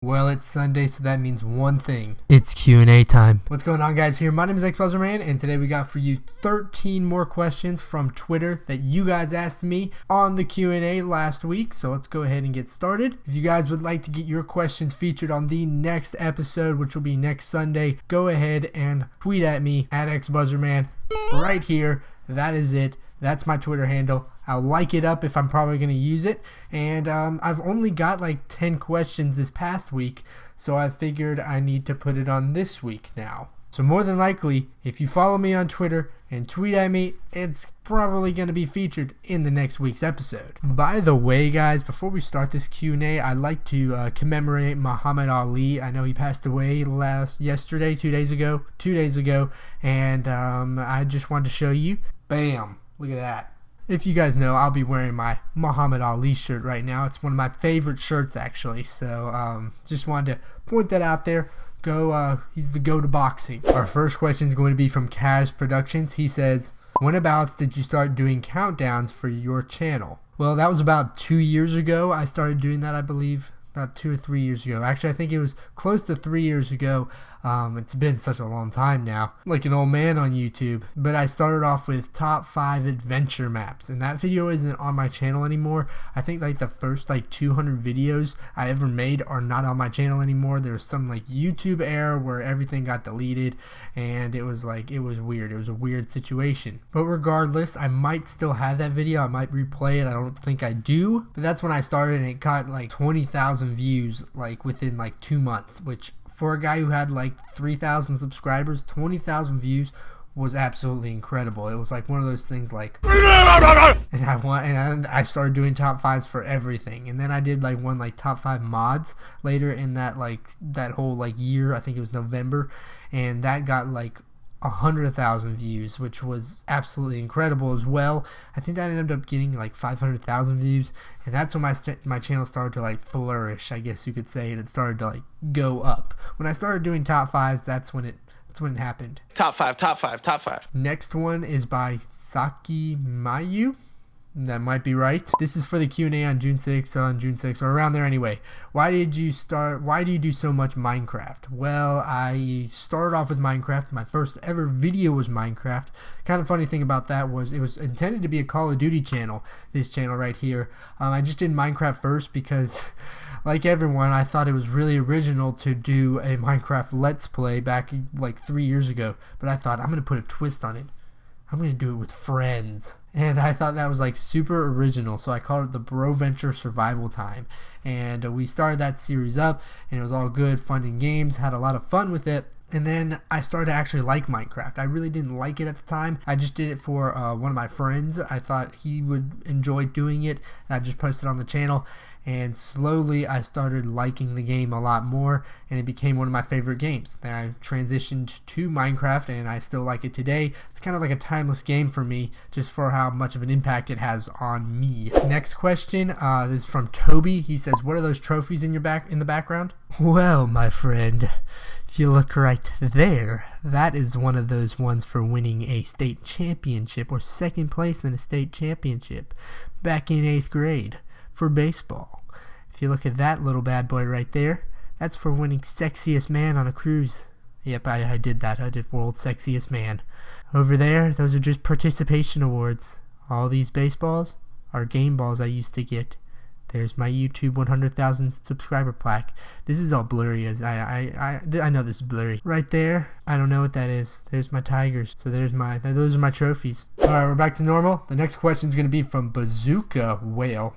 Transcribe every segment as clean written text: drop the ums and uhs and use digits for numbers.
Well, it's Sunday, so that means one thing. It's Q&A time. What's going on, guys? Here, my name is XBuzzerMan, and today we got for you 13 more questions from Twitter that you guys asked me on the Q&A last week. So let's go ahead and get started. If you guys would like to get your questions featured on the next episode, which will be next Sunday, go ahead and tweet at me at XBuzzerMan right here. That is it. That's my Twitter handle. I'll like it up if I'm probably going to use it. And I've only got like 10 questions this past week, so I figured I need to put it on this week now. So more than likely, if you follow me on Twitter and tweet at me, it's probably going to be featured in the next week's episode. By the way, guys, before we start this Q&A, I'd like to commemorate Muhammad Ali. I know he passed away two days ago, and I just wanted to show you. Bam! Look at that. If you guys know, I'll be wearing my Muhammad Ali shirt right now. It's one of my favorite shirts, actually. So just wanted to point that out there. He's the go to boxing. Our first question is going to be from Kaz Productions. He says, "Whenabouts did you start doing countdowns for your channel?" Well, that was about 2 years ago. I started doing that, I believe, about 2 or 3 years ago. Actually, I think it was close to 3 years ago. It's been such a long time now, like an old man on YouTube. But I started off with top 5 adventure maps, and that video isn't on my channel anymore. I think like the first 200 videos I ever made are not on my channel anymore. There was some YouTube error where everything got deleted, and it was weird. It was a weird situation. But regardless, I might still have that video. I might replay it. I don't think I do. But that's when I started, and it got 20,000 views within 2 months, which for a guy who had 3,000 subscribers, 20,000 views was absolutely incredible. It was one of those things and I started doing top 5s for everything. And then I did one top 5 mods later in that that whole year. I think it was November, and that got 100,000 views, which was absolutely incredible as well. I think that ended up getting 500,000 views, and that's when my channel started to flourish, I guess you could say, and it started to go up. When I started doing top 5s, that's when it happened. Top five. Next one is by Saki Mayu. That might be right. This is for the Q&A on June 6th, or around there anyway. Why do you do so much Minecraft? Well, I started off with Minecraft. My first ever video was Minecraft. Kind of funny thing about that was it was intended to be a Call of Duty channel, this channel right here. I just did Minecraft first because, like everyone, I thought it was really original to do a Minecraft Let's Play back 3 years ago. But I thought, I'm going to put a twist on it. I'm going to do it with friends. And I thought that was super original, so I called it the Bro Venture Survival Time. And we started that series up, and it was all good, fun and games, had a lot of fun with it. And then I started to actually like Minecraft. I really didn't like it at the time. I just did it for one of my friends. I thought he would enjoy doing it, and I just posted on the channel. And slowly I started liking the game a lot more, and it became one of my favorite games. Then I transitioned to Minecraft, and I still like it today. It's kind of like a timeless game for me, just for how much of an impact it has on me. Next question is from Toby. He says, "What are those trophies in the background?" Well, my friend, if you look right there, that is one of those ones for winning a state championship, or second place in a state championship back in 8th grade for baseball. If you look at that little bad boy right there, that's for winning Sexiest Man on a Cruise. Yep, I did that. I did World's Sexiest Man. Over there, those are just participation awards. All these baseballs are game balls I used to get. There's my YouTube 100,000 subscriber plaque. This is all blurry, as I know this is blurry. Right there, I don't know what that is. There's my Tigers. So those are my trophies. All right, we're back to normal. The next question is going to be from Bazooka Whale.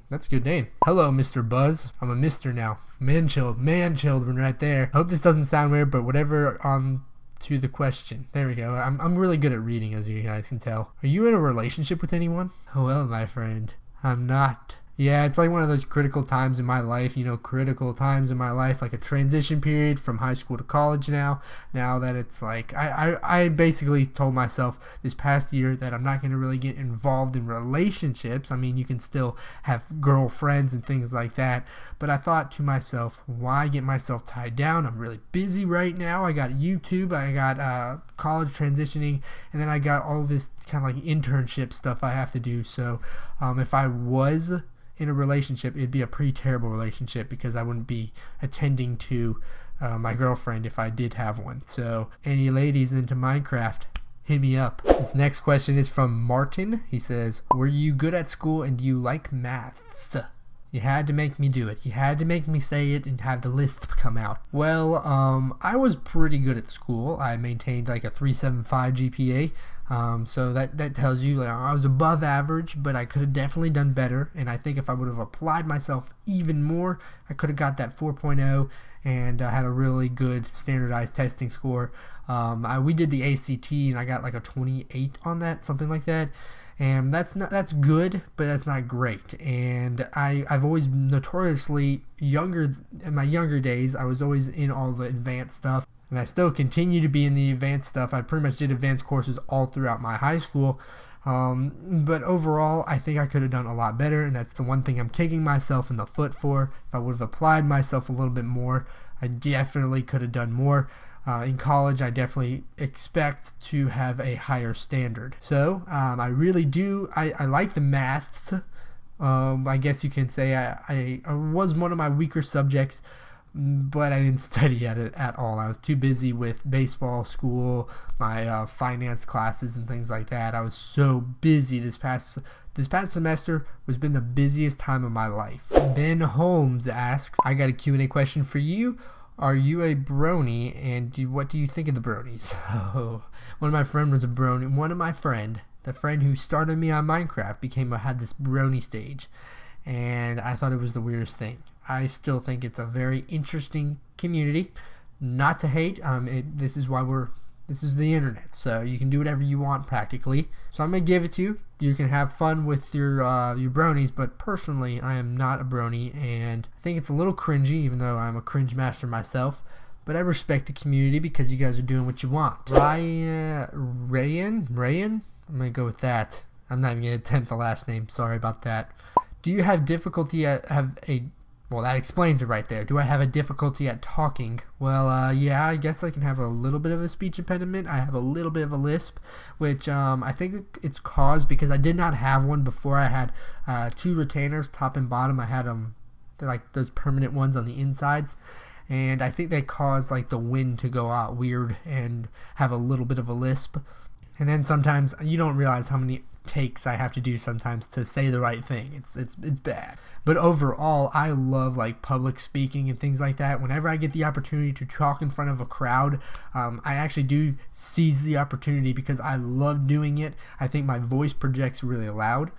That's a good name. Hello, Mr. Buzz. I'm a Mr. now. Man children right there. I hope this doesn't sound weird, but whatever on to the question. There we go. I'm really good at reading, as you guys can tell. Are you in a relationship with anyone? Well, my friend, I'm not. Yeah, it's one of those critical times in my life, like a transition period from high school to college now that it's I basically told myself this past year that I'm not going to really get involved in relationships. I mean, you can still have girlfriends and things like that, but I thought to myself, why get myself tied down? I'm really busy right now. I got YouTube, I got college transitioning, and then I got all this kind of internship stuff I have to do, so If I was in a relationship, it'd be a pretty terrible relationship because I wouldn't be attending to my girlfriend if I did have one. So any ladies into Minecraft, hit me up. This next question is from Martin. He says, were you good at school and do you like maths? You had to make me do it. You had to make me say it and have the lisp come out. Well, I was pretty good at school. I maintained like a 3.75 GPA. So that tells you, like, I was above average, but I could have definitely done better. And I think if I would have applied myself even more, I could have got that 4.0 and had a really good standardized testing score. We did the ACT and I got like a 28 on that, something like that. And that's good, but that's not great. And I've always notoriously in my younger days, I was always in all the advanced stuff. And I still continue to be in the advanced stuff. I pretty much did advanced courses all throughout my high school. But overall, I think I could have done a lot better. And that's the one thing I'm kicking myself in the foot for. If I would have applied myself a little bit more, I definitely could have done more. In college, I definitely expect to have a higher standard. So I really do. I like the maths. I guess you can say I was one of my weaker subjects, but I didn't study at it at all. I was too busy with baseball, school, my finance classes, and things like that. I was so busy. This past semester has been the busiest time of my life. Ben Holmes asks, I got a Q&A question for you. Are you a brony, and what do you think of the bronies? Oh, one of my friend was a brony. The friend who started me on Minecraft had this brony stage, and I thought it was the weirdest thing. I still think it's a very interesting community. Not to hate. This is the internet, so you can do whatever you want practically. So I'm gonna give it to you. You can have fun with your bronies, but personally, I am not a brony, and I think it's a little cringy, even though I'm a cringe master myself. But I respect the community because you guys are doing what you want. Rayan? I'm gonna go with that. I'm not even gonna attempt the last name. Sorry about that. Do you have difficulty Well, that explains it right there. Do I have a difficulty at talking? Well, yeah, I guess I can have a little bit of a speech impediment. I have a little bit of a lisp, which I think it's caused because I did not have one before. I had 2 retainers, top and bottom. I had they're like those permanent ones on the insides. And I think they cause like the wind to go out weird and have a little bit of a lisp. And then sometimes you don't realize how many takes I have to do sometimes to say the right thing. It's bad. But overall, I love like public speaking and things like that. Whenever I get the opportunity to talk in front of a crowd, I actually do seize the opportunity because I love doing it. I think my voice projects really loud.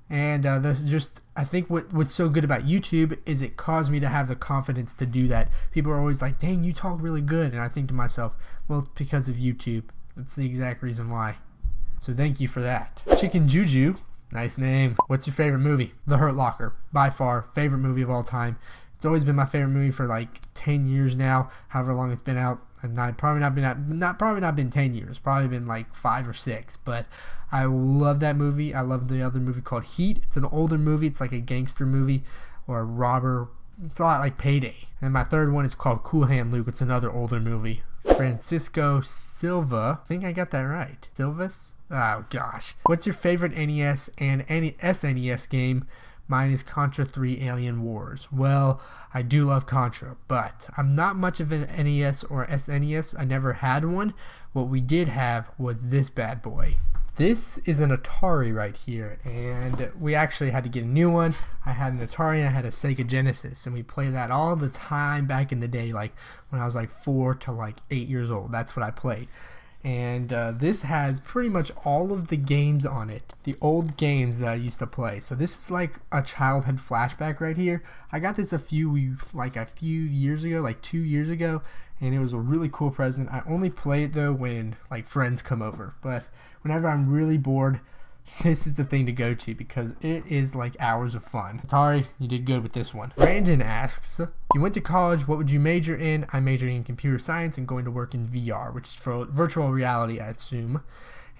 And I think what's so good about YouTube is it caused me to have the confidence to do that. People are always like, dang, you talk really good. And I think to myself, well, it's because of YouTube. That's the exact reason why. So thank you for that. Chicken Juju, nice name. What's your favorite movie? The Hurt Locker, by far, favorite movie of all time. It's always been my favorite movie for like 10 years now, however long it's been out. And probably not been 10 years, probably been like 5 or 6. But I love that movie. I love the other movie called Heat. It's an older movie. It's like a gangster movie or a robber. It's a lot like Payday. And my third one is called Cool Hand Luke. It's another older movie. Francisco Silva. I think I got that right. Silvas? Oh gosh. What's your favorite NES and any SNES game? Mine is Contra 3 Alien Wars. Well, I do love Contra, but I'm not much of an NES or SNES. I never had one. What we did have was this bad boy. This is an Atari right here, and we actually had to get a new one. I had an Atari and I had a Sega Genesis, and we played that all the time back in the day, like when I was like 4 to like 8 years old. That's what I played. And this has pretty much all of the games on it, the old games that I used to play. So this is like a childhood flashback right here. I got this a few years ago, like 2 years ago, and it was a really cool present. I only play it though when like friends come over, but whenever I'm really bored, this is the thing to go to because it is like hours of fun. Atari, you did good with this one. Brandon asks, if you went to college, what would you major in? I'm majoring in computer science and going to work in VR, which is for virtual reality, I assume.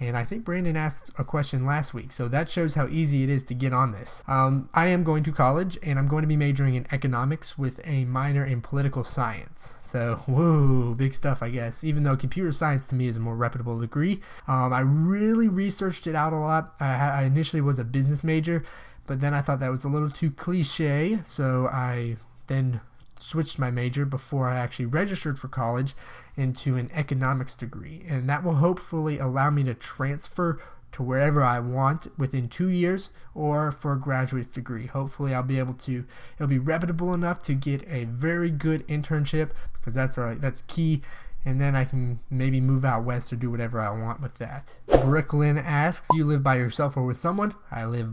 And I think Brandon asked a question last week, so that shows how easy it is to get on this. I am going to college, and I'm going to be majoring in economics with a minor in political science. So, whoa, big stuff, I guess. Even though computer science to me is a more reputable degree. I really researched it out a lot. I initially was a business major, but then I thought that was a little too cliche, so I then switched my major before I actually registered for college into an economics degree, and that will hopefully allow me to transfer to wherever I want within 2 years, or for a graduate's degree. Hopefully I'll be able to, it'll be reputable enough to get a very good internship, because that's key, and then I can maybe move out west or do whatever I want with that. Brooklyn asks, do you live by yourself or with someone? I live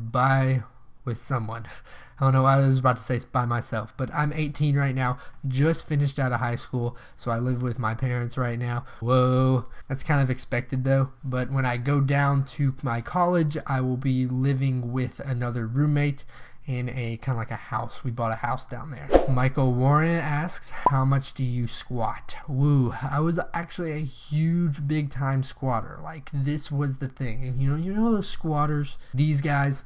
with someone. I don't know why I was about to say by myself, but I'm 18 right now, just finished out of high school, so I live with my parents right now. Whoa, that's kind of expected though, but when I go down to my college, I will be living with another roommate in a kind of like a house. We bought a house down there. Michael Warren asks, how much do you squat? Woo, I was actually a huge big time squatter. Like, this was the thing. And you know those squatters, these guys.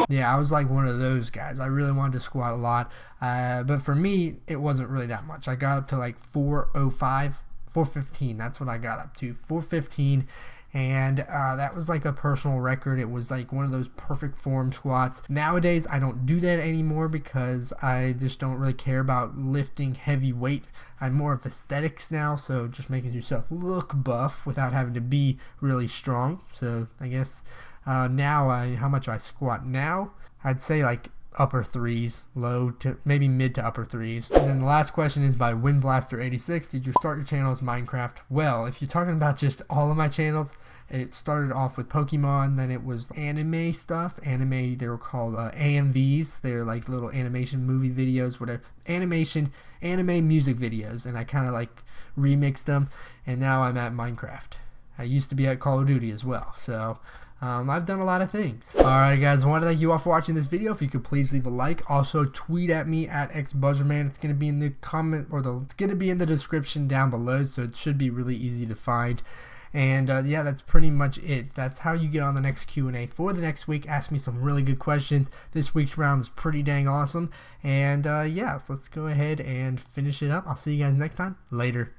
Yeah, I was like one of those guys. I really wanted to squat a lot, but for me it wasn't really that much. I got up to like 405, 415. That's what I got up to, 415. And that was like a personal record. It was like one of those perfect form squats. Nowadays I don't do that anymore because I just don't really care about lifting heavy weight. I'm more of aesthetics now, so just making yourself look buff without having to be really strong. So I guess now how much I squat now, I'd say like upper threes, low to maybe mid to upper threes. And then the last question is by Windblaster86. Did you start your channel as Minecraft? Well, if you're talking about just all of my channels, it started off with Pokemon, then it was anime stuff. Anime, they were called AMVs. They're like little animation movie videos, whatever. Anime music videos, and I kind of like remixed them, and now I'm at Minecraft. I used to be at Call of Duty as well, so I've done a lot of things. Alright guys, I want to thank you all for watching this video. If you could please leave a like. Also tweet at me at xbuzzerman. It's going to be in the comment, or it's going to be in the description down below, so it should be really easy to find. And yeah, that's pretty much it. That's how you get on the next Q&A for the next week. Ask me some really good questions. This week's round is pretty dang awesome. And yeah, so let's go ahead and finish it up. I'll see you guys next time. Later.